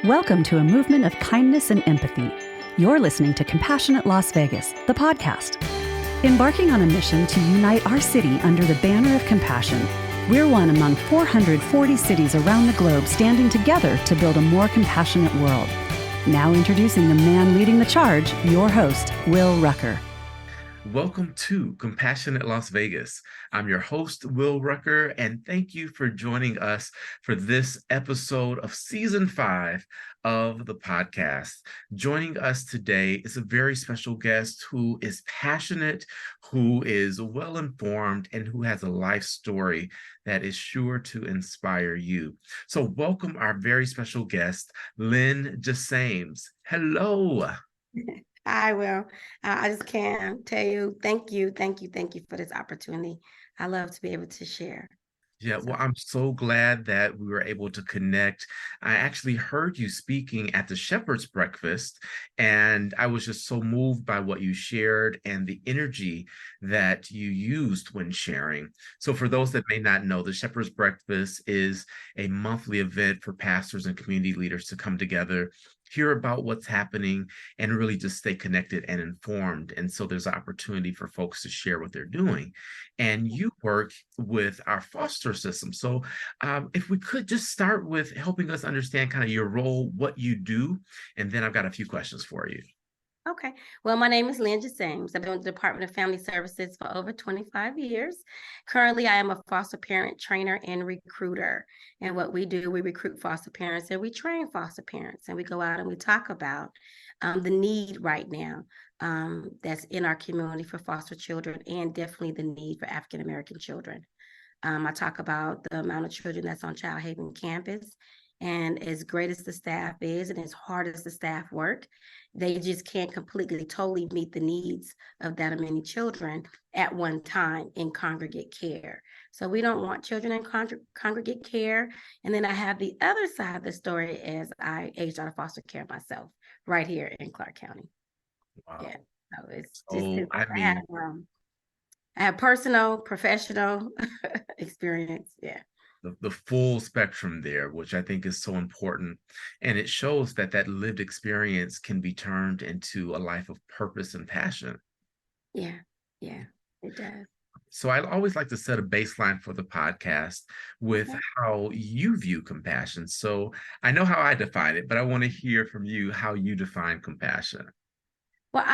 Welcome to a movement of kindness and empathy. You're listening to Compassionate Las Vegas, the podcast. Embarking on a mission to unite our city under the banner of compassion, we're one among 440 cities around the globe standing together to build a more compassionate world. Now introducing the man leading the charge, your host, Will Rucker. Welcome to Compassionate Las Vegas. I'm your host, Will Rucker, and thank you for joining us for this episode of Season 5 of the podcast. Joining us today is a very special guest who is passionate, who is well-informed, and who has a life story that is sure to inspire you. So welcome our very special guest, Lynne Jasames. Hello. I will. I just can't tell you, thank you for this opportunity. I love to be able to share. Yeah, well, I'm so glad that we were able to connect. I actually heard you speaking at the Shepherd's Breakfast, and I was just so moved by what you shared and the energy that you used when sharing. So for those that may not know, the Shepherd's Breakfast is a monthly event for pastors and community leaders to come together, hear about what's happening, and really just stay connected and informed. And so there's an opportunity for folks to share what they're doing. And you work with our foster system. So if we could just start with helping us understand kind of your role, what you do, and then I've got a few questions for you. Okay. Well, my name is Lynne Jasames. I've been with the Department of Family Services for over 25 years. Currently, I am a foster parent trainer and recruiter. And what we do, we recruit foster parents and we train foster parents. And we go out and we talk about the need right now that's in our community for foster children, and definitely the need for African American children. I talk about the amount of children that's on Child Haven campus. And as great as the staff is, and as hard as the staff work, they just can't completely, totally meet the needs of that many children at one time in congregate care. So we don't want children in congregate care. And then I have the other side of the story as I aged out of foster care myself right here in Clark County. Wow. Yeah, so it's just, I have personal, professional experience. Yeah. The full spectrum there, which I think is so important. And it shows that that lived experience can be turned into a life of purpose and passion. Yeah, it does. So I always like to set a baseline for the podcast with how you view compassion. So I know how I define it, but I want to hear from you how you define compassion. Well,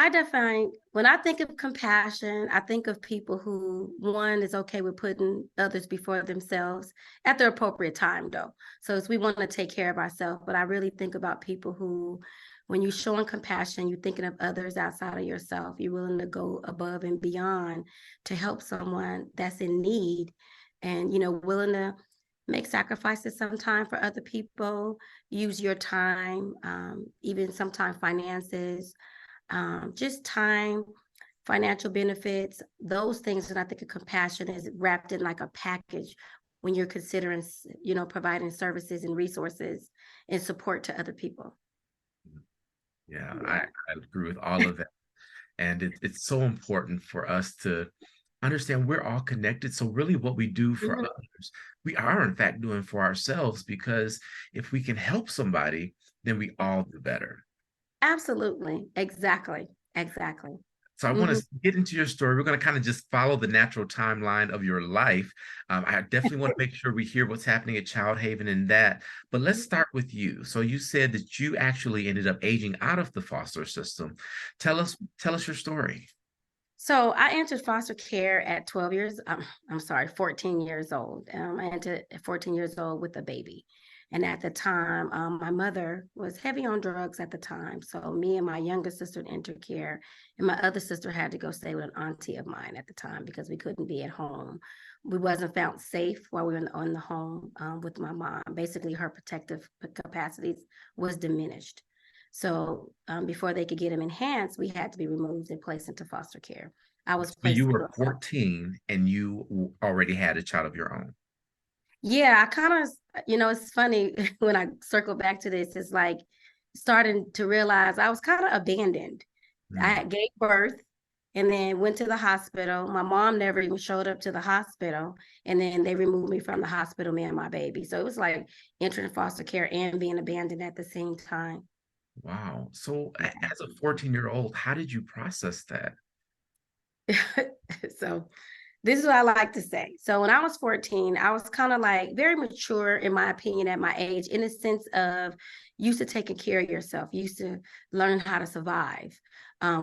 when I think of compassion, I think of people who, one, is okay with putting others before themselves at the appropriate time, though. So as we want to take care of ourselves, but I really think about people who, when you're showing compassion, you're thinking of others outside of yourself. You're willing to go above and beyond to help someone that's in need, and, willing to make sacrifices sometimes for other people, use your time, even sometimes finances, just time, financial benefits, those things. And I think a compassion is wrapped in like a package when you're considering, providing services and resources and support to other people. Yeah. I agree with all of that. And it's so important for us to understand we're all connected. So really what we do for others, we are in fact doing for ourselves, because if we can help somebody, then we all do better. Absolutely. Exactly. So I want to get into your story. We're going to kind of just follow the natural timeline of your life. I definitely want to make sure we hear what's happening at Child Haven and that. But let's start with you. So you said that you actually ended up aging out of the foster system. Tell us your story. So I entered foster care at 14 years old. I entered at 14 years old with a baby. And at the time, my mother was heavy on drugs at the time. So me and my younger sister entered care, and my other sister had to go stay with an auntie of mine at the time because we couldn't be at home. We wasn't found safe while we were in the home with my mom. Basically, her protective capacities was diminished. So before they could get them enhanced, we had to be removed and placed into foster care. So you were 14 and you already had a child of your own. Yeah, I kind of, it's funny when I circle back to this, it's like starting to realize I was kind of abandoned. I gave birth and then went to the hospital. My mom never even showed up to the hospital. And then they removed me from the hospital, me and my baby. So it was like entering foster care and being abandoned at the same time. Wow. So Yeah. as a 14-year-old, how did you process that? So this is what I like to say. So when I was 14, I was kind of like very mature, in my opinion, at my age, in the sense of used to taking care of yourself, used to learn how to survive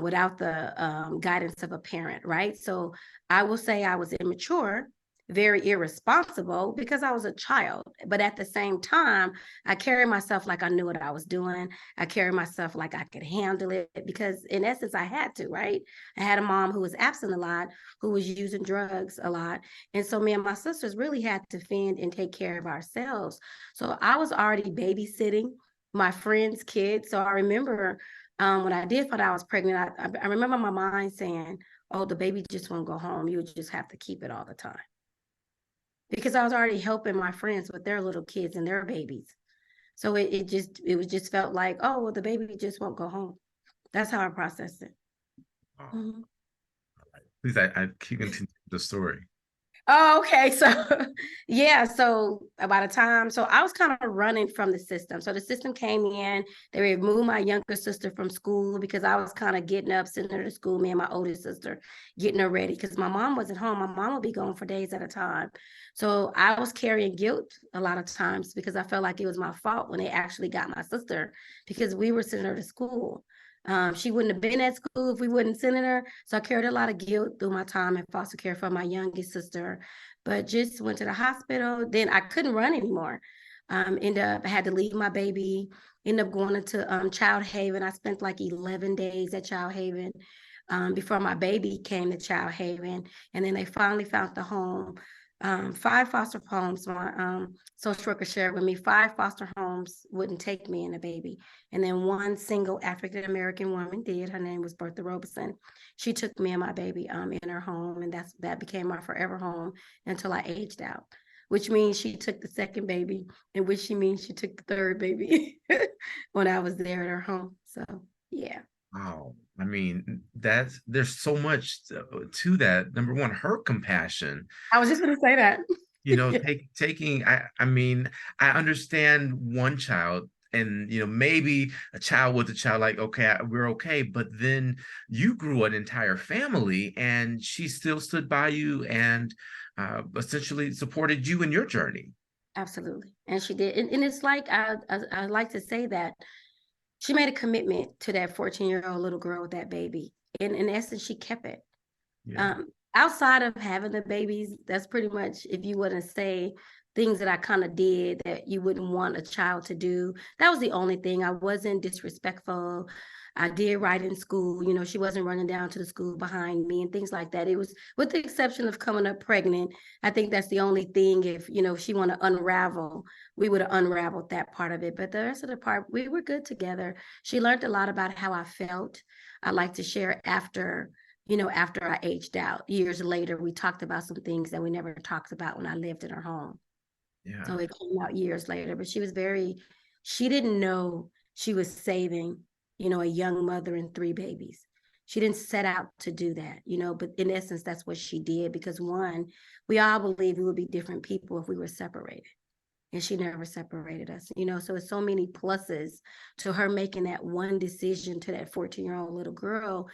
without the guidance of a parent, right? So I will say I was immature, very irresponsible because I was a child. But at the same time, I carried myself like I knew what I was doing. I carried myself like I could handle it because, in essence, I had to, right? I had a mom who was absent a lot, who was using drugs a lot. And so me and my sisters really had to fend and take care of ourselves. So I was already babysitting my friends' kids. So I remember when I did find out I was pregnant, I remember my mind saying, oh, the baby just won't go home. You just have to keep it all the time. Because I was already helping my friends with their little kids and their babies. So it was just felt like, oh, well, the baby just won't go home. That's how I processed it. Wow. Mm-hmm. Please, I keep continuing the story. Oh, okay. So yeah, so by the time, so I was kind of running from the system. So the system came in, they removed my younger sister from school because I was kind of getting up, sending her to school, me and my oldest sister, getting her ready because my mom wasn't home. My mom would be gone for days at a time. So I was carrying guilt a lot of times because I felt like it was my fault when they actually got my sister because we were sending her to school. She wouldn't have been at school if we wouldn't send her. So I carried a lot of guilt through my time in foster care for my youngest sister, but just went to the hospital. Then I couldn't run anymore. I had to leave my baby, ended up going into Child Haven. I spent like 11 days at Child Haven before my baby came to Child Haven. And then they finally found the home. 5 foster homes, my social worker shared with me, 5 foster homes wouldn't take me and the baby. And then one single African-American woman did. Her name was Bertha Robeson. She took me and my baby in her home, and that became my forever home until I aged out, which means she took the second baby, and which she means she took the third baby when I was there at her home. So, yeah. Wow. I mean, there's so much to that. Number one, her compassion. I was just going to say that. Yeah. Taking, I mean, I understand one child and, maybe a child with a child like, okay, we're okay. But then you grew an entire family and she still stood by you and essentially supported you in your journey. Absolutely. And she did. And it's like, I like to say that she made a commitment to that 14-year-old little girl with that baby. And in essence, she kept it. Yeah. Outside of having the babies, that's pretty much, if you wouldn't say things that I kind of did that you wouldn't want a child to do, that was the only thing. I wasn't disrespectful. I did right in school. She wasn't running down to the school behind me and things like that. It was, with the exception of coming up pregnant. I think that's the only thing. If she want to unravel, we would have unraveled that part of it. But the rest of the part, we were good together. She learned a lot about how I felt. I like to share after I aged out. Years later, we talked about some things that we never talked about when I lived in her home. Yeah. So it came out years later, but she didn't know she was saving, a young mother and 3 babies. She didn't set out to do that, but in essence, that's what she did because one, we all believe we would be different people if we were separated. And she never separated us, so it's so many pluses to her making that one decision to that 14-year-old little girl.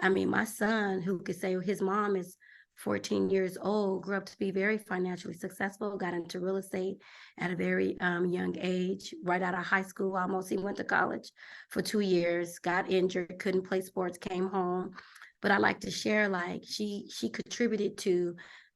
I mean, my son, who could say his mom is 14 years old, grew up to be very financially successful, got into real estate at a very young age, right out of high school almost. He went to college for 2 years, got injured, couldn't play sports, came home. But I like to share, like, she contributed to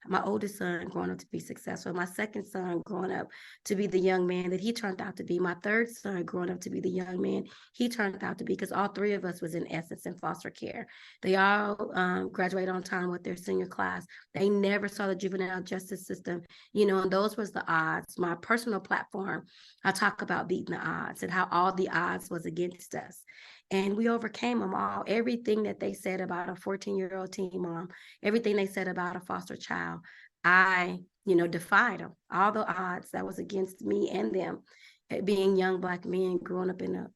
my oldest son growing up to be successful, my second son growing up to be the young man that he turned out to be, my third son growing up to be the young man he turned out to be, because all 3 of us was in essence in foster care. They all graduated on time with their senior class. They never saw the juvenile justice system, and those was the odds. My personal platform, I talk about beating the odds and how all the odds was against us. And we overcame them all. Everything that they said about a 14-year-old teen mom, everything they said about a foster child, I, defied them. All the odds that was against me and them, being young Black men growing up in a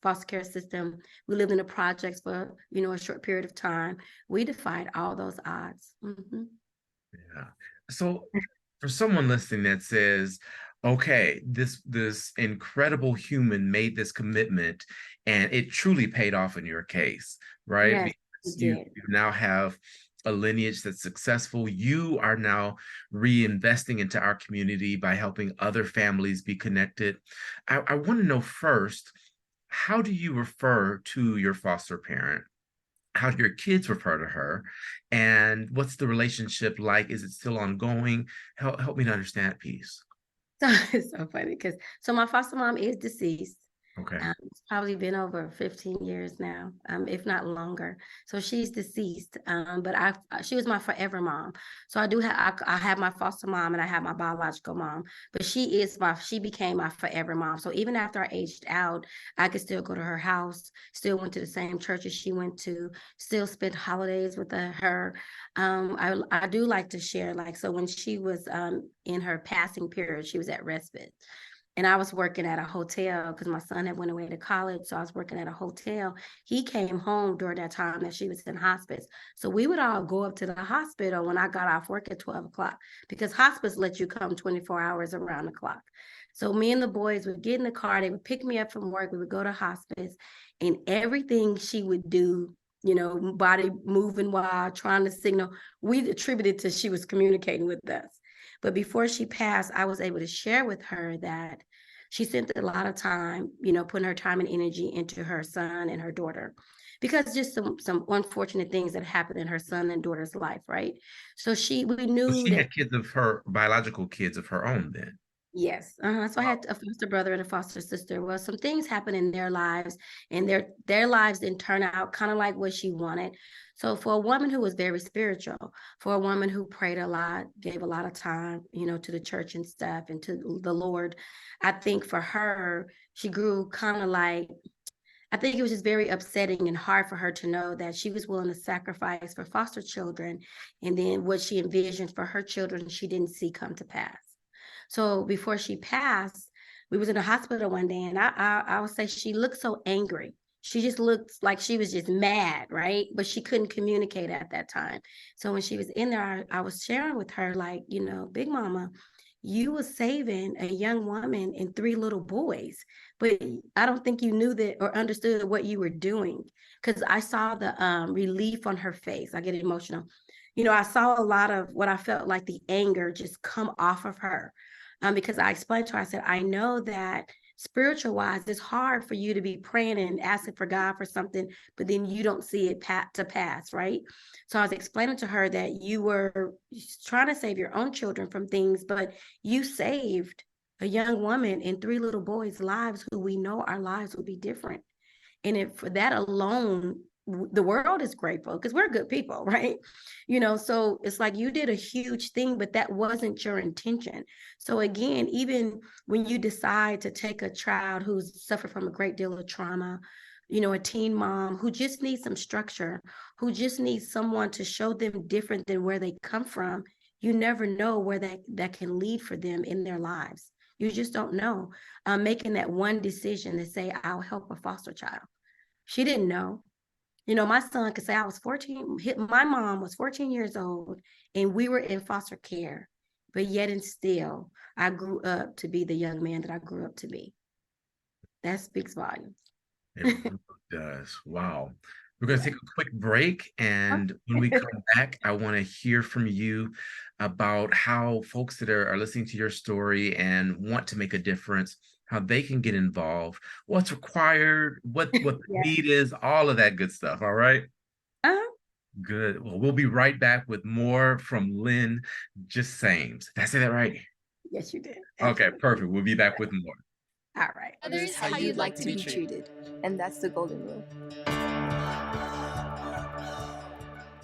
foster care system. We lived in the projects for, a short period of time. We defied all those odds. Yeah. So for someone listening that says, okay, this incredible human made this commitment and it truly paid off in your case, right? Yes, we Because you did. now have a lineage that's successful. You are now reinvesting into our community by helping other families be connected. I want to know first, how do you refer to your foster parent? How do your kids refer to her? And what's the relationship like? Is it still ongoing? Help me to understand that piece. So it's so funny because my foster mom is deceased. Okay. It's probably been over 15 years now, if not longer. So she's deceased. But she was my forever mom. So I do have I have my foster mom and I have my biological mom. But she became my forever mom. So even after I aged out, I could still go to her house, still went to the same churches she went to, still spent holidays with her. I do like to share, like, so when she was in her passing period, she was at respite. And I was working at a hotel because my son had went away to college. So I was working at a hotel. He came home during that time that she was in hospice. So we would all go up to the hospital when I got off work at 12 o'clock because hospice lets you come 24 hours around the clock. So me and the boys would get in the car. They would pick me up from work. We would go to hospice and everything she would do, body moving while trying to signal, we attributed to she was communicating with us. But before she passed, I was able to share with her that she spent a lot of time, putting her time and energy into her son and her daughter, because just some unfortunate things that happened in her son and daughter's life, right? So we So knew she that. had kids of her biological kids of her own then. Yes. So I Wow. had a foster brother and a foster sister. Well, some things happened in their lives, and their lives didn't turn out kind of like what she wanted. So for a woman who was very spiritual, for a woman who prayed a lot, gave a lot of time, to the church and stuff and to the Lord, I think for her, she grew kind of like, I think it was just very upsetting and hard for her to know that she was willing to sacrifice for foster children, and then what she envisioned for her children, she didn't see come to pass. So before she passed, we was in the hospital one day, and I would say she looked so angry. She just looked like she was just mad, right? But she couldn't communicate at that time. So when she was in there, I was sharing with her, like, Big Mama, you was saving a young woman and 3 little boys, but I don't think you knew that or understood what you were doing. Because I saw the relief on her face. I get emotional. I saw a lot of what I felt like the anger just come off of her. Because I explained to her, I said, I know that spiritual wise, it's hard for you to be praying and asking for God for something, but then you don't see it to pass, right? So I was explaining to her that you were trying to save your own children from things, but you saved a young woman and 3 little boys' lives who we know our lives would be different. And for that alone, the world is grateful because we're good people, right? So it's like you did a huge thing, but that wasn't your intention. So again, even when you decide to take a child who's suffered from a great deal of trauma, a teen mom who just needs some structure, who just needs someone to show them different than where they come from, you never know where that can lead for them in their lives. You just don't know. Making that one decision to say, I'll help a foster child. She didn't know. My son could say I was 14. My mom was 14 years old and we were in foster care, but yet and still, I grew up to be the young man that I grew up to be. That speaks volumes. It really does. Wow. We're going to take a quick break. And when we come back, I want to hear from you about how folks that are listening to your story and want to make a difference, how they can get involved, what's required, what the need is, all of that good stuff. All right. Good. Well, we'll be right back with more from Lynne Jasames. Did I say that right? Yes, you did. Okay, perfect. We'll be back with more. All right. Others how you'd like to be treated. And that's the golden rule.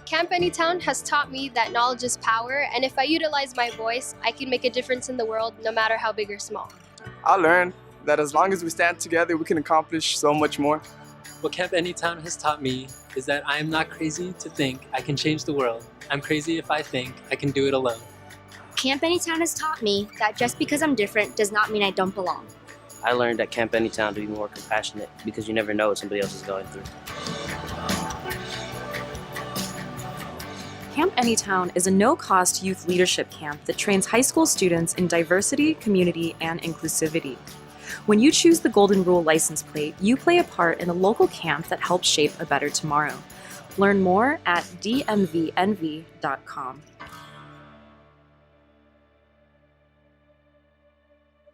Camp Anytown has taught me that knowledge is power, and if I utilize my voice, I can make a difference in the world, no matter how big or small. I learned that as long as we stand together, we can accomplish so much more. What Camp Anytown has taught me is that I am not crazy to think I can change the world. I'm crazy if I think I can do it alone. Camp Anytown has taught me that just because I'm different does not mean I don't belong. I learned at Camp Anytown to be more compassionate because you never know what somebody else is going through. Camp Anytown is a no-cost youth leadership camp that trains high school students in diversity, community, and inclusivity. When you choose the Golden Rule license plate, you play a part in a local camp that helps shape a better tomorrow. Learn more at dmvnv.com.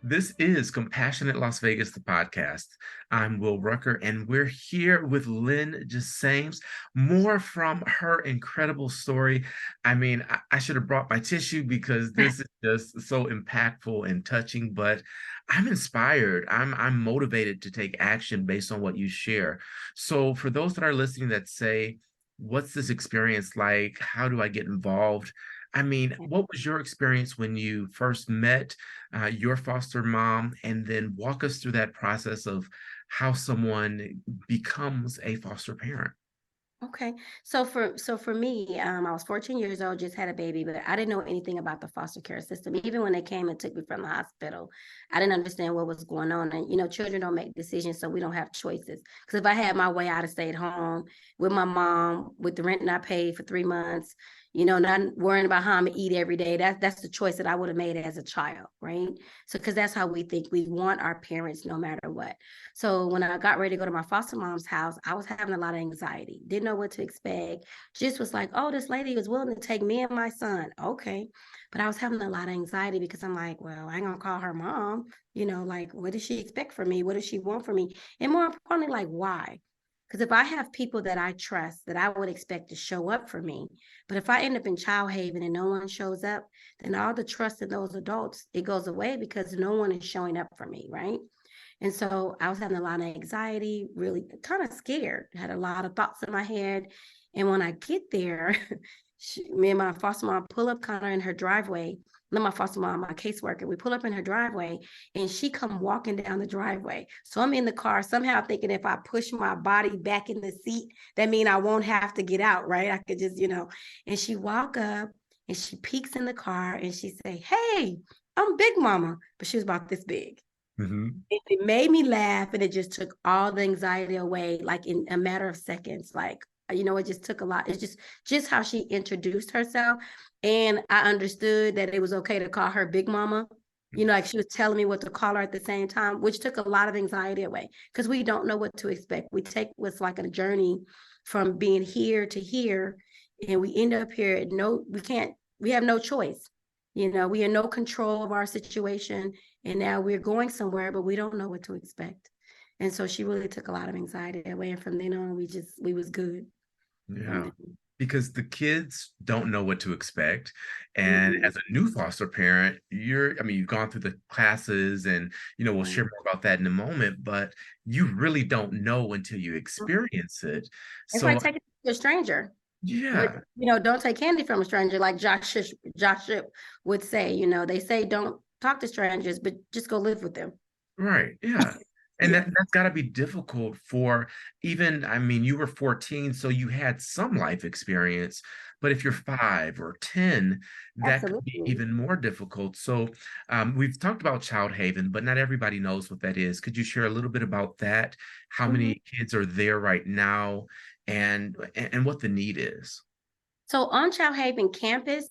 This is Compassionate Las Vegas, the podcast. I'm Will Rucker, and we're here with Lynne Jasames. More from her incredible story. I mean, I should have brought my tissue because this is just so impactful and touching, but I'm inspired. I'm motivated to take action based on what you share. So for those that are listening that say, what's this experience like? How do I get involved? I mean, what was your experience when you first met your foster mom, and then walk us through that process of how someone becomes a foster parent? Okay. So for me, I was 14 years old, just had a baby, but I didn't know anything about the foster care system. Even when they came and took me from the hospital, I didn't understand what was going on. And children don't make decisions, so we don't have choices. Because if I had my way, I'd have stayed home with my mom, with the rent I paid for 3 months. Not worrying about how I'm gonna eat every day. That's the choice that I would have made as a child, right? So, because that's how we think. We want our parents no matter what. So when I got ready to go to my foster mom's house, I was having a lot of anxiety. Didn't know what to expect. Just was like, oh, this lady was willing to take me and my son. Okay. But I was having a lot of anxiety because I'm like, well, I ain't gonna call her mom. Like, what does she expect from me? What does she want from me? And more importantly, like, why? Because if I have people that I trust, that I would expect to show up for me, but if I end up in child haven and no one shows up, then all the trust in those adults, it goes away because no one is showing up for me, right? And so I was having a lot of anxiety, really kind of scared, had a lot of thoughts in my head. And when I get there, me and my foster mom pull up kind of in her driveway. Not my foster mom, my caseworker. We pull up in her driveway and she come walking down the driveway. So I'm in the car somehow thinking if I push my body back in the seat, that means I won't have to get out, right? I could just, and she walk up and she peeks in the car and she say, hey, I'm Big Mama. But she was about this big. Mm-hmm. It made me laugh and it just took all the anxiety away, like in a matter of seconds. Like, it just took a lot. It's just how she introduced herself. And I understood that it was okay to call her Big Mama. Like she was telling me what to call her at the same time, which took a lot of anxiety away because we don't know what to expect. We take what's like a journey from being here to here, and we end up here. We have no choice. We are no control of our situation. And now we're going somewhere, but we don't know what to expect. And so she really took a lot of anxiety away. And from then on, we was good. Yeah. Because the kids don't know what to expect. And as a new foster parent, you've gone through the classes and, we'll share more about that in a moment, but you really don't know until you experience it. It's So like taking a stranger. yeah. Don't take candy from a stranger, like Josh would say. They say don't talk to strangers, but just go live with them. Right. Yeah. And that's got to be difficult for even, you were 14, so you had some life experience, but if you're 5 or 10, that could be even more difficult. So we've talked about Child Haven, but not everybody knows what that is. Could you share a little bit about that? How many kids are there right now and what the need is? So on Child Haven campus,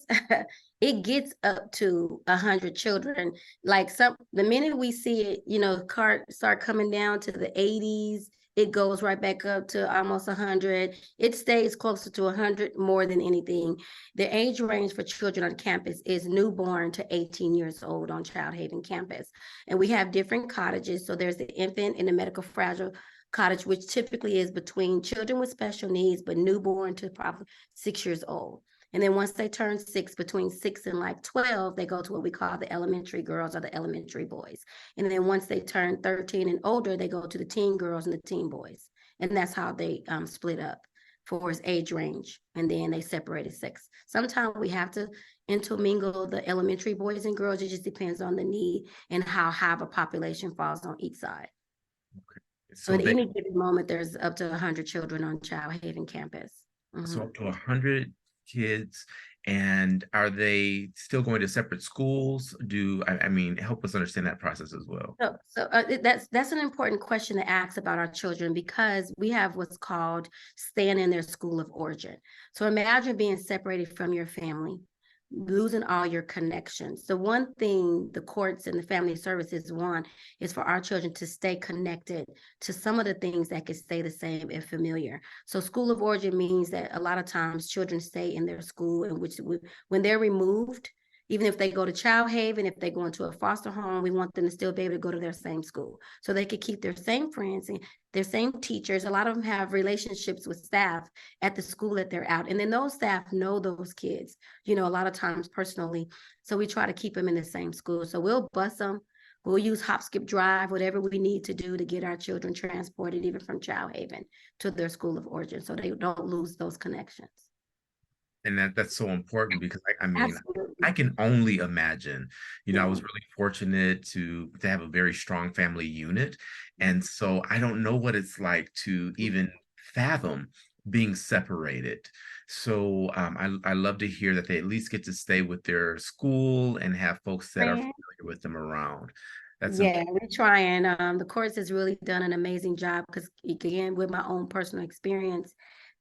it gets up to 100 children. Like the minute we see it, cart start coming down to the 80s, it goes right back up to almost 100. It stays closer to 100 more than anything. The age range for children on campus is newborn to 18 years old on Child Haven campus. And we have different cottages. So there's the infant and the medical fragile cottage, which typically is between children with special needs, but newborn to probably 6 years old. And then once they turn 6, between 6 and like 12, they go to what we call the elementary girls or the elementary boys. And then once they turn 13 and older, they go to the teen girls and the teen boys. And that's how they split up for his age range. And then they separated 6. Sometimes we have to intermingle the elementary boys and girls. It just depends on the need and how high of a population falls on each side. Okay. So at any given moment, there's up to 100 children on Child Haven campus. So up to 100 kids. And are they still going to separate schools? I mean, help us understand that process as well. That's an important question to ask about our children, because we have what's called staying in their school of origin. So imagine being separated from your family, losing all your connections. The one thing the courts and the family services want is for our children to stay connected to some of the things that can stay the same and familiar. So school of origin means that a lot of times children stay in their school, in which when they're removed, even if they go to child haven, if they go into a foster home, we want them to still be able to go to their same school so they could keep their same friends and their same teachers. A lot of them have relationships with staff at the school that they're out. And then those staff know those kids, a lot of times personally. So we try to keep them in the same school. So we'll bus them. We'll use hop, skip, drive, whatever we need to do to get our children transported, even from child haven to their school of origin, so they don't lose those connections. And that's so important, because I mean, Absolutely. I can only imagine, I was really fortunate to have a very strong family unit. And so I don't know what it's like to even fathom being separated. So I love to hear that they at least get to stay with their school and have folks that are familiar with them around. We're trying. The course has really done an amazing job, because again, with my own personal experience,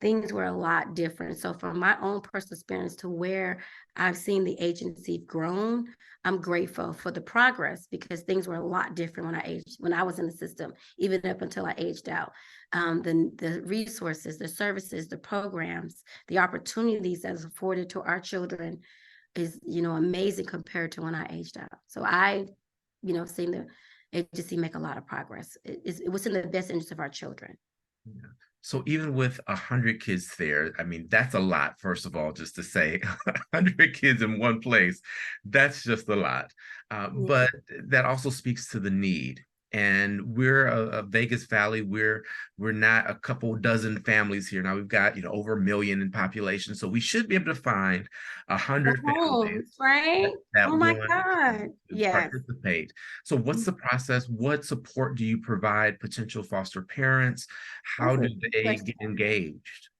things were a lot different. So from my own personal experience to where I've seen the agency grown, I'm grateful for the progress, because things were a lot different when I was in the system, even up until I aged out. The resources, the services, the programs, the opportunities that's afforded to our children is, amazing compared to when I aged out. So I seen the agency make a lot of progress. It was in the best interest of our children. Yeah. So even with 100 kids there, I mean, that's a lot, first of all, just to say 100 kids in one place, that's just a lot. But that also speaks to the need. And we're a Vegas Valley. We're not a couple dozen families here. Now we've got, over 1 million in population. So we should be able to find 100 families, right? that Oh my want God. to Yes. participate. So what's the process? What support do you provide potential foster parents? How do they get engaged?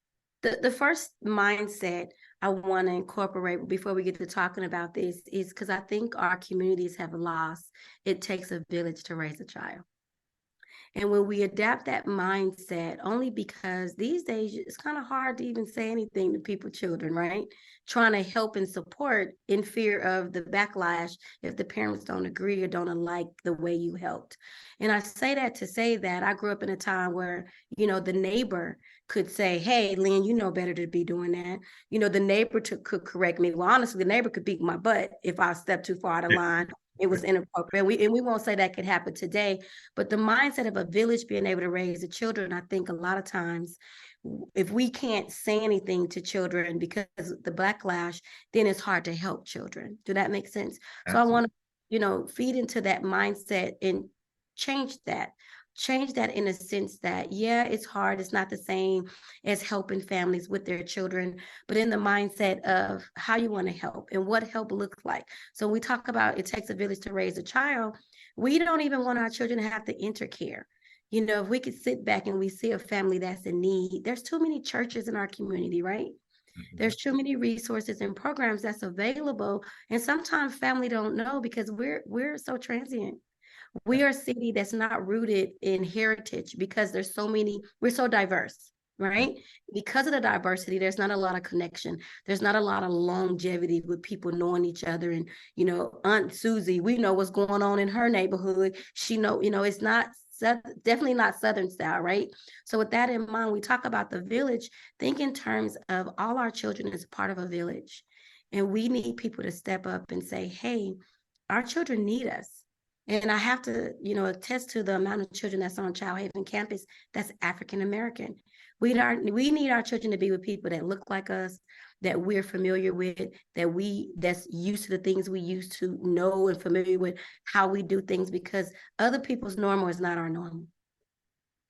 The first mindset I want to incorporate before we get to talking about this is, because I think our communities have lost, it takes a village to raise a child. And when we adapt that mindset, only because these days it's kind of hard to even say anything to people, children, right? Trying to help and support in fear of the backlash if the parents don't agree or don't like the way you helped. And I say that to say that I grew up in a time where, the neighbor could say, hey, Lynn, you know better to be doing that. The neighbor could correct me. Well, honestly, the neighbor could beat my butt if I stepped too far out of line. It was inappropriate. And we won't say that could happen today, but the mindset of a village being able to raise the children, I think a lot of times, if we can't say anything to children because of the backlash, then it's hard to help children. Do that make sense? Absolutely. So I want to, feed into that mindset and change that in a sense that, yeah, it's hard. It's not the same as helping families with their children, but in the mindset of how you want to help and what help looks like. So we talk about it takes a village to raise a child. We don't even want our children to have to enter care. If we could sit back and we see a family that's in need, there's too many churches in our community, right? Mm-hmm. There's too many resources and programs that's available. And sometimes family don't know, because we're so transient. We are a city that's not rooted in heritage, because we're so diverse, right? Because of the diversity, there's not a lot of connection. There's not a lot of longevity with people knowing each other. And, Aunt Susie, we know what's going on in her neighborhood. She it's not definitely not Southern style, right? So with that in mind, we talk about the village, think in terms of all our children as part of a village. And we need people to step up and say, hey, our children need us. And I have to, attest to the amount of children that's on Child Haven campus that's African American. We need our children to be with people that look like us, that we're familiar with, that's used to the things we used to know and familiar with how we do things, because other people's normal is not our normal.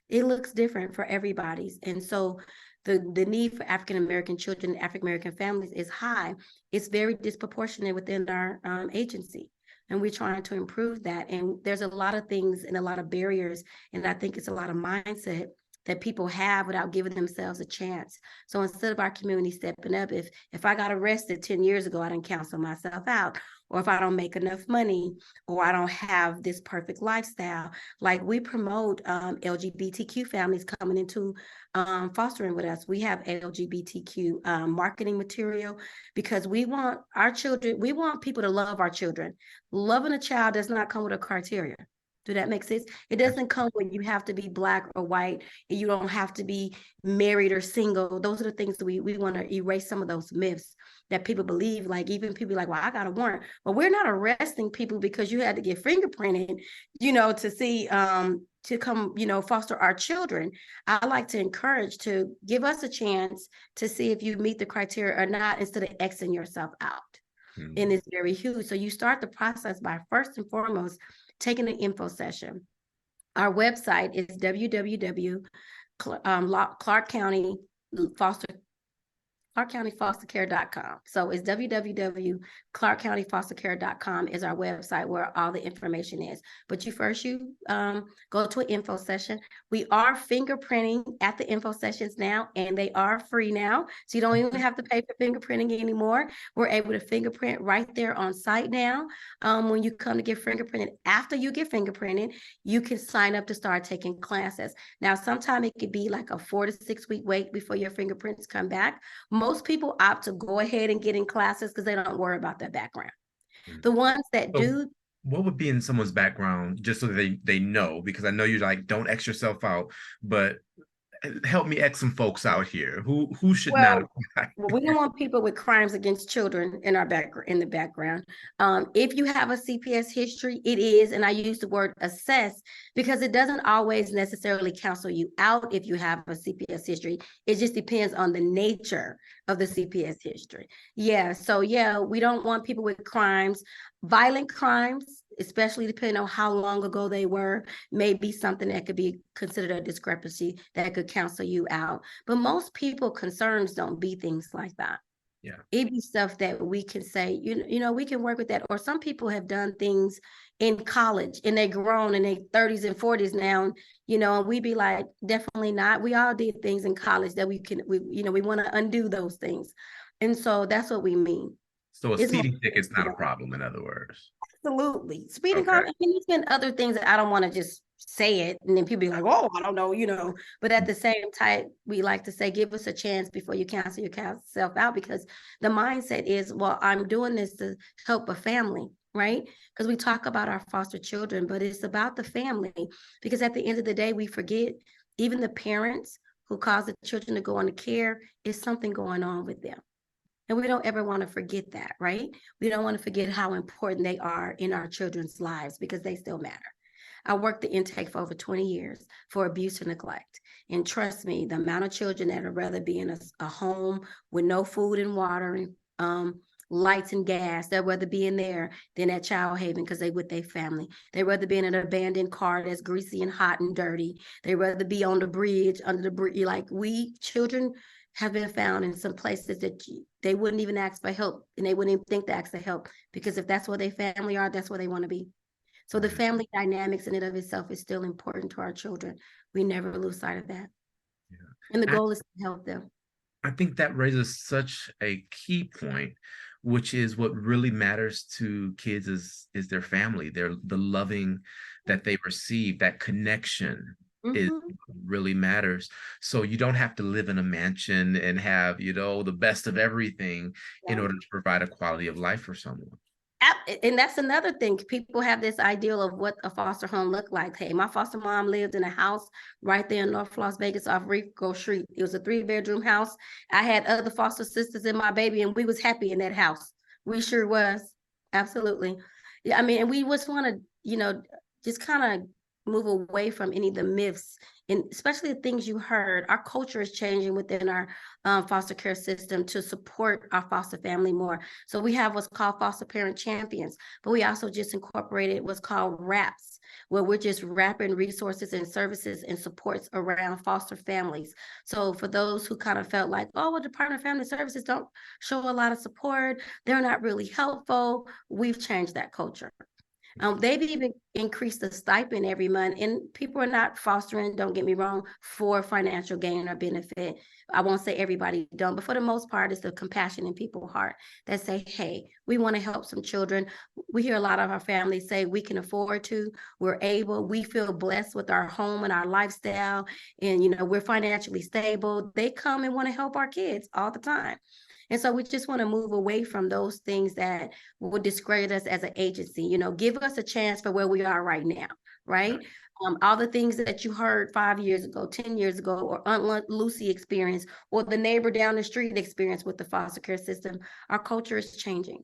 It looks different for everybody's. And so the need for African American children and African American families is high. It's very disproportionate within our agency. And we're trying to improve that. And there's a lot of things and a lot of barriers. And I think it's a lot of mindset that people have without giving themselves a chance. So instead of our community stepping up, if I got arrested 10 years ago, I didn't counsel myself out. Or if I don't make enough money, or I don't have this perfect lifestyle, like we promote LGBTQ families coming into fostering with us. We have LGBTQ marketing material because we want our children, we want people to love our children. Loving a child does not come with a criteria. Do that make sense? It doesn't come when you have to be Black or white, and you don't have to be married or single. Those are the things that we want to erase, some of those myths that people believe. Like even people like, well, I got a warrant. But we're not arresting people because you had to get fingerprinted, to see to come, foster our children. I like to encourage to give us a chance to see if you meet the criteria or not, instead of Xing yourself out. And it's very huge. So you start the process by first and foremost taking an info session. Our website is clarkcountyfostercare.com. So it's www.clarkcountyfostercare.com is our website where all the information is. But you go to an info session. We are fingerprinting at the info sessions now, and they are free now. So you don't even have to pay for fingerprinting anymore. We're able to fingerprint right there on site now. When you come to get fingerprinted, after you get fingerprinted, you can sign up to start taking classes. Now, sometimes it could be like a 4 to 6 week wait before your fingerprints come back. Most people opt to go ahead and get in classes because they don't worry about their background. The ones that do. What would be in someone's background, just so they know? Because I know you're like, don't X yourself out, but help me X some folks out here who should not apply. We don't want people with crimes against children in the background. If you have a CPS history, it is, and I use the word assess because it doesn't always necessarily counsel you out if you have a CPS history. It just depends on the nature of the CPS history. We don't want people with crimes, violent crimes, especially depending on how long ago they were, may be something that could be considered a discrepancy that could counsel you out. But most people concerns don't be things like that. Yeah. It'd be stuff that we can say, we can work with that. Or some people have done things in college and they're grown in their 30s and 40s now, and we'd be like, definitely not. We all did things in college that we want to undo those things. And so that's what we mean. So a speeding ticket's not a problem, in other words. Absolutely. Speeding car, there's been other things that I don't want to just say it, and then people be like, oh, I don't know, but at the same time, we like to say, give us a chance before you cancel yourself out, because the mindset is, well, I'm doing this to help a family, right? Because we talk about our foster children, but it's about the family, because at the end of the day, we forget even the parents who cause the children to go into care, is something going on with them. And we don't ever want to forget that, right? We don't want to forget how important they are in our children's lives, because they still matter. I worked the intake for over 20 years for abuse and neglect. And trust me, the amount of children that would rather be in a home with no food and water and lights and gas, they'd rather be in there than at Child Haven because they with their family. They'd rather be in an abandoned car that's greasy and hot and dirty. They'd rather be on the bridge, under the bridge. Like, children have been found in some places that they wouldn't even ask for help, and they wouldn't even think to ask for help, because if that's where their family are, that's where they want to be. So the family dynamics in and of itself is still important to our children. We never lose sight of that. Yeah. And the goal is to help them. I think that raises such a key point, which is what really matters to kids is their family, the loving that they receive, that connection. It really matters. So you don't have to live in a mansion and have, the best of everything in order to provide a quality of life for someone. And that's another thing. People have this ideal of what a foster home looked like. Hey, my foster mom lived in a house right there in North Las Vegas off Rico Street. It was a 3-bedroom house. I had other foster sisters and my baby, and we was happy in that house. We sure was. Absolutely. Yeah, I mean, and we just want to, just kind of move away from any of the myths, and especially the things you heard. Our culture is changing within our foster care system to support our foster family more. So we have what's called foster parent champions, but we also just incorporated what's called RAPs, where we're just wrapping resources and services and supports around foster families. So for those who kind of felt like, oh, well, Department of Family Services don't show a lot of support, they're not really helpful, we've changed that culture. They've even increased the stipend every month, and people are not fostering, don't get me wrong, for financial gain or benefit. I won't say everybody don't, but for the most part, it's the compassion in people's heart that say, hey, we want to help some children. We hear a lot of our families say we can afford to, we're able, we feel blessed with our home and our lifestyle, and we're financially stable. They come and want to help our kids all the time. And so we just want to move away from those things that would discredit us as an agency. Give us a chance for where we are right now, right? All the things that you heard 5 years ago, 10 years ago, or Aunt Lucy experience, or the neighbor down the street experience with the foster care system, our culture is changing.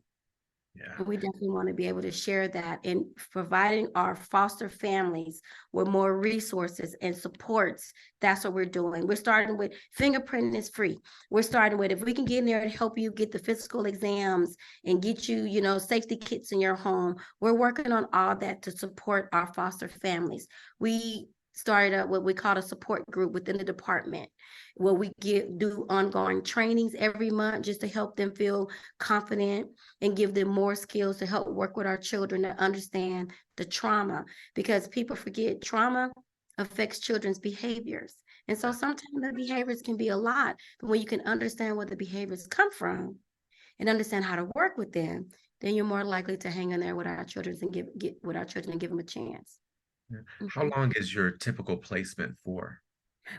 Yeah. And we definitely want to be able to share that in providing our foster families with more resources and supports. That's what we're doing. We're starting with fingerprinting is free. We're starting with, if we can get in there and help you get the physical exams and get you, safety kits in your home, we're working on all that to support our foster families. We started up what we call a support group within the department, where we do ongoing trainings every month just to help them feel confident and give them more skills to help work with our children to understand the trauma, because people forget trauma affects children's behaviors. And so sometimes the behaviors can be a lot, but when you can understand where the behaviors come from and understand how to work with them, then you're more likely to hang in there with our children and get with our children and give them a chance. How long is your typical placement for?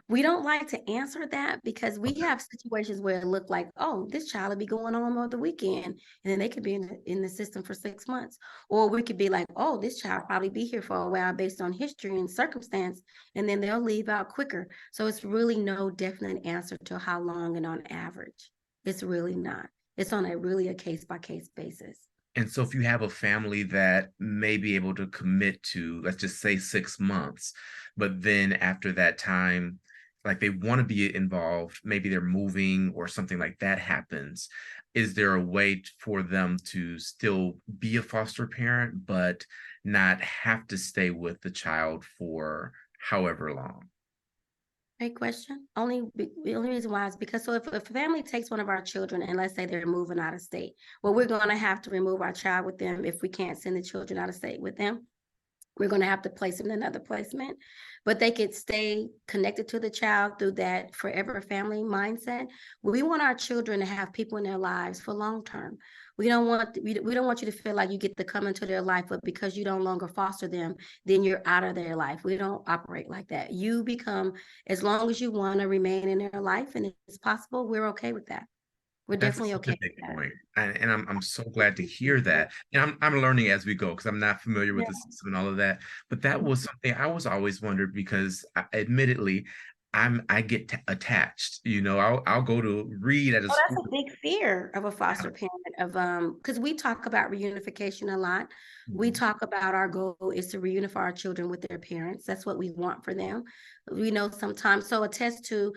We don't like to answer that because we Okay. have situations where it looked like, oh, this child will be going on over the weekend, and then they could be in the system for 6 months. Or we could be like, oh, this child probably be here for a while based on history and circumstance, and then they'll leave out quicker. So it's really no definite answer to how long and on average. It's really not. It's on a case-by-case basis. And so if you have a family that may be able to commit to, let's just say 6 months, but then after that time, like they want to be involved, maybe they're moving or something like that happens, is there a way for them to still be a foster parent, but not have to stay with the child for however long? Great question. The only reason why is because, so if a family takes one of our children and let's say they're moving out of state, well, we're going to have to remove our child with them if we can't send the children out of state with them. We're going to have to place them in another placement, but they could stay connected to the child through that forever family mindset. We want our children to have people in their lives for long term. We don't want you to feel like you get to come into their life, but because you no longer foster them, then you're out of their life. We don't operate like that. You become, as long as you want to remain in their life and it's possible, we're okay with that. We're That's definitely such a okay big with that. point. And I'm so glad to hear that. And I'm learning as we go because I'm not familiar with Yeah. the system and all of that. But that was something I was always wondered because admittedly, I get attached. I'll go to read at a Oh, school. that's a big fear of a foster parent because we talk about reunification a lot. We Mhm. talk about our goal is to reunify our children with their parents. That's what we want for them. We know sometimes, so attest to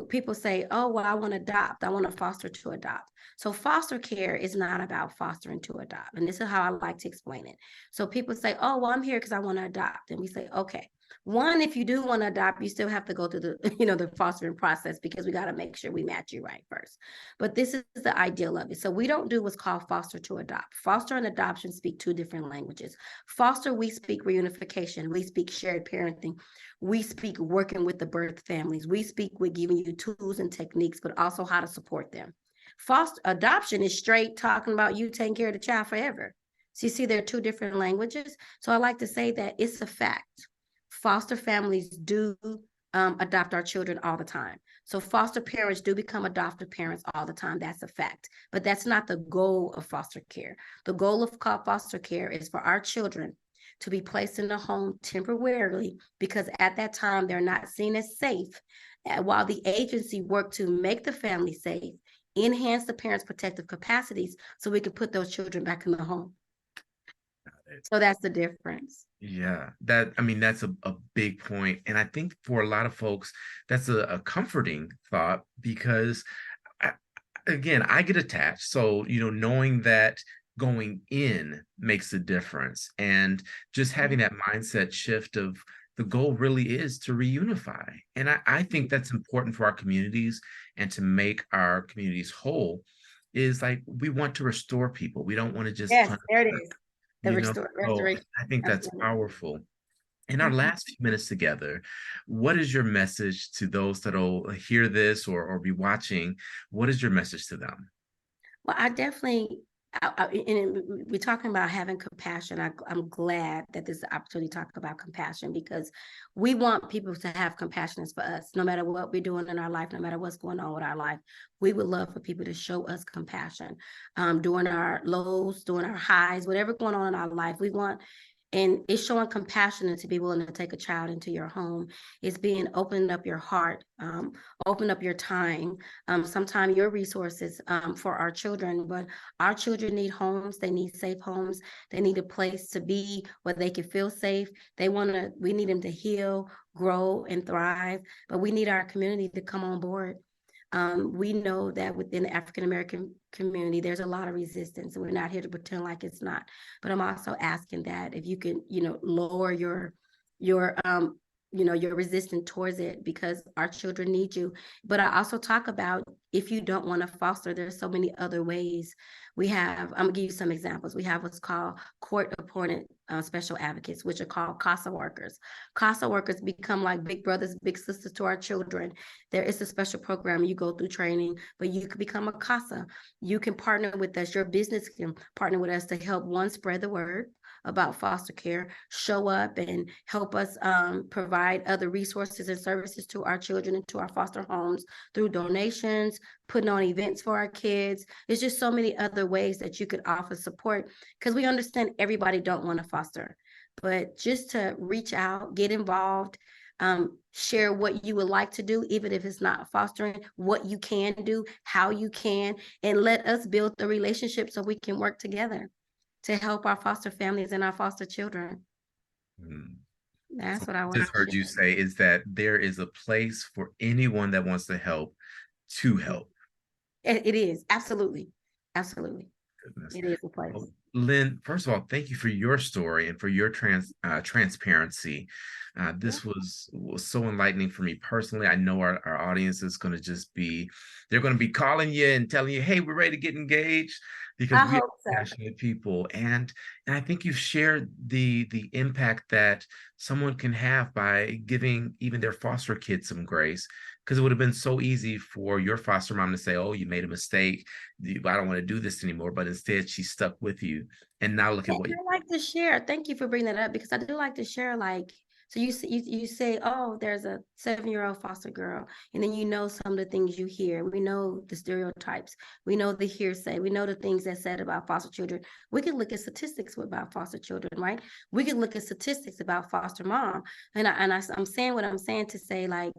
people say, oh, well, I want to adopt. I want to foster to adopt. So foster care is not about fostering to adopt. And this is how I like to explain it. So people say, oh, well, I'm here because I want to adopt. And we say, okay. One, if you do want to adopt, you still have to go through the, the fostering process because we got to make sure we match you right first. But this is the ideal of it. So we don't do what's called foster to adopt. Foster and adoption speak two different languages. Foster, we speak reunification. We speak shared parenting. We speak working with the birth families. We speak with giving you tools and techniques, but also how to support them. Foster adoption is straight talking about you taking care of the child forever. So you see, there are two different languages. So I like to say that it's a fact. Foster families do adopt our children all the time. So foster parents do become adoptive parents all the time. That's a fact. But that's not the goal of foster care. The goal of foster care is for our children to be placed in a home temporarily because at that time they're not seen as safe. While the agency work to make the family safe, enhance the parents' protective capacities so we can put those children back in the home. So that's the difference. Yeah, that's a big point. And I think for a lot of folks, that's a comforting thought because again, I get attached. So, knowing that going in makes a difference and just having that mindset shift of the goal really is to reunify. And I think that's important for our communities and to make our communities whole is like we want to restore people. We don't want to just Yes, punish there it them. is. the So restoration. I think that's Absolutely. powerful. In our last few minutes together, what is your message to those that'll hear this or be watching? What is your message to them? Well, I definitely, we're talking about having compassion. I'm glad that this is the opportunity to talk about compassion, because we want people to have compassion for us, no matter what we're doing in our life, no matter what's going on with our life. We would love for people to show us compassion during our lows, during our highs, whatever going on in our life. We want, and it's showing compassion and to be willing to take a child into your home. It's being opening up your heart, open up your time, sometimes your resources for our children. But our children need homes. They need safe homes. They need a place to be where they can feel safe. We need them to heal, grow, and thrive. But we need our community to come on board. We know that within the African American community, there's a lot of resistance, and we're not here to pretend like it's not. But I'm also asking that if you can, lower your your resistance towards it, because our children need you. But I also talk about, if you don't want to foster, there's so many other ways. I'm gonna give you some examples. We have what's called court-appointed special advocates, which are called CASA workers. CASA workers become like big brothers, big sisters to our children. There is a special program, you go through training, but you can become a CASA. You can partner with us. Your business can partner with us to help, one, spread the word about foster care, show up and help us provide other resources and services to our children and to our foster homes through donations, putting on events for our kids. There's just so many other ways that you could offer support, because we understand everybody don't want to foster, but just to reach out, get involved, share what you would like to do, even if it's not fostering, what you can do, how you can, and let us build the relationship so we can work together to help our foster families and our foster children. That's what I want Just heard you say is that there is a place for anyone that wants to help help. It is, absolutely. Absolutely. Goodness. It is a place. Well, Lynne, first of all, thank you for your story and for your transparency. This was so enlightening for me personally. I know our audience is going to they're going to be calling you and telling you, hey, we're ready to get engaged, because we are passionate people. And I think you've shared the impact that someone can have by giving even their foster kids some grace. Because it would have been so easy for your foster mom to say, oh, you made a mistake, I don't want to do this anymore. But instead, she stuck with you. And now look at what I like to share. Thank you for bringing that up, because I do like to share, like, so you say, oh, there's a 7-year-old foster girl, and then some of the things you hear. We know the stereotypes. We know the hearsay. We know the things that's said about foster children. We can look at statistics about foster children, right? We can look at statistics about foster mom. And I'm saying what I'm saying to say, like,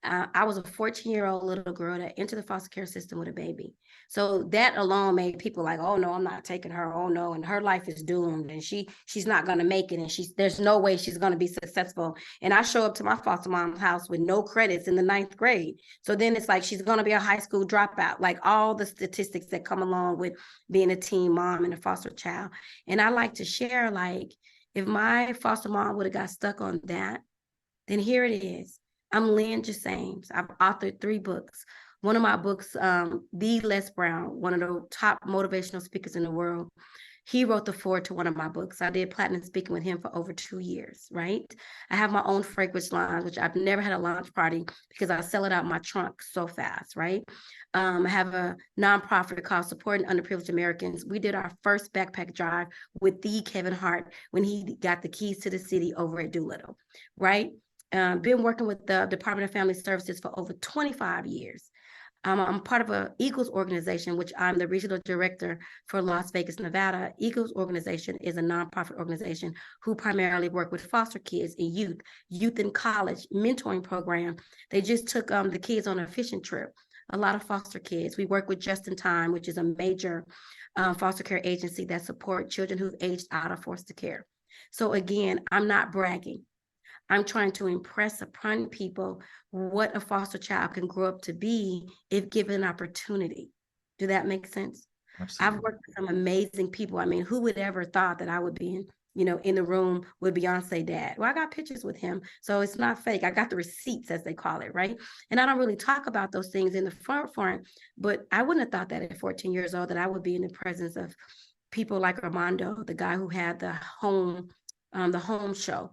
I was a 14-year-old little girl that entered the foster care system with a baby. So that alone made people like, oh no, I'm not taking her. Oh no, and her life is doomed, and she's not going to make it, and there's no way she's going to be successful. And I show up to my foster mom's house with no credits in the 9th grade. So then it's like she's going to be a high school dropout, like all the statistics that come along with being a teen mom and a foster child. And I like to share, like, if my foster mom would have got stuck on that, then here it is. I'm Lynne Jasames. I've authored 3 books. One of my books, the Les Brown, one of the top motivational speakers in the world, he wrote the foreword to one of my books. I did platinum speaking with him for over 2 years, right? I have my own fragrance line, which I've never had a launch party because I sell it out my trunk so fast, right? I have a nonprofit called Supporting Underprivileged Americans. We did our first backpack drive with the Kevin Hart when he got the keys to the city over at Doolittle, right? Been working with the Department of Family Services for over 25 years. I'm part of an Eagles organization, which I'm the regional director for Las Vegas, Nevada. Eagles organization is a nonprofit organization who primarily work with foster kids and youth in college, mentoring program. They just took the kids on a fishing trip, a lot of foster kids. We work with Just in Time, which is a major foster care agency that support children who've aged out of foster care. So again, I'm not bragging. I'm trying to impress upon people what a foster child can grow up to be if given an opportunity. Do that make sense? Absolutely. I've worked with some amazing people. I mean, who would ever thought that I would be in the room with Beyonce dad? Well, I got pictures with him, so it's not fake. I got the receipts, as they call it, right? And I don't really talk about those things in the front, but I wouldn't have thought that at 14 years old that I would be in the presence of people like Armando, the guy who had the home show,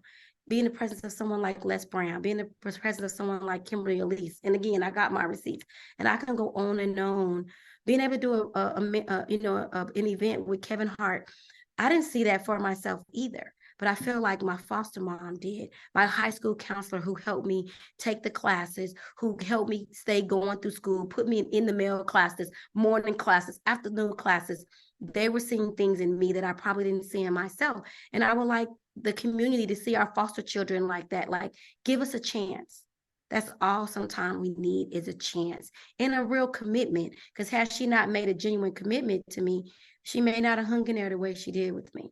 be in the presence of someone like Les Brown, be in the presence of someone like Kimberly Elise. And again, I got my receipts, and I can go on and on. Being able to do an event with Kevin Hart, I didn't see that for myself either. But I feel like my foster mom did, my high school counselor who helped me take the classes, who helped me stay going through school, put me in the male classes, morning classes, afternoon classes. They were seeing things in me that I probably didn't see in myself. And I would like the community to see our foster children like that, like give us a chance. That's all sometimes we need is a chance and a real commitment. Because had she not made a genuine commitment to me, she may not have hung in there the way she did with me.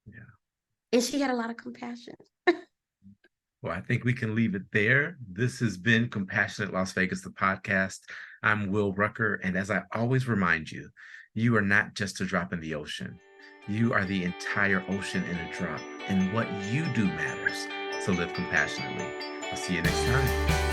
Yeah. And she had a lot of compassion. Well, I think we can leave it there. This has been Compassionate Las Vegas, the podcast. I'm Will Rucker. And as I always remind you, you are not just a drop in the ocean. You are the entire ocean in a drop. And what you do matters. So live compassionately. I'll see you next time.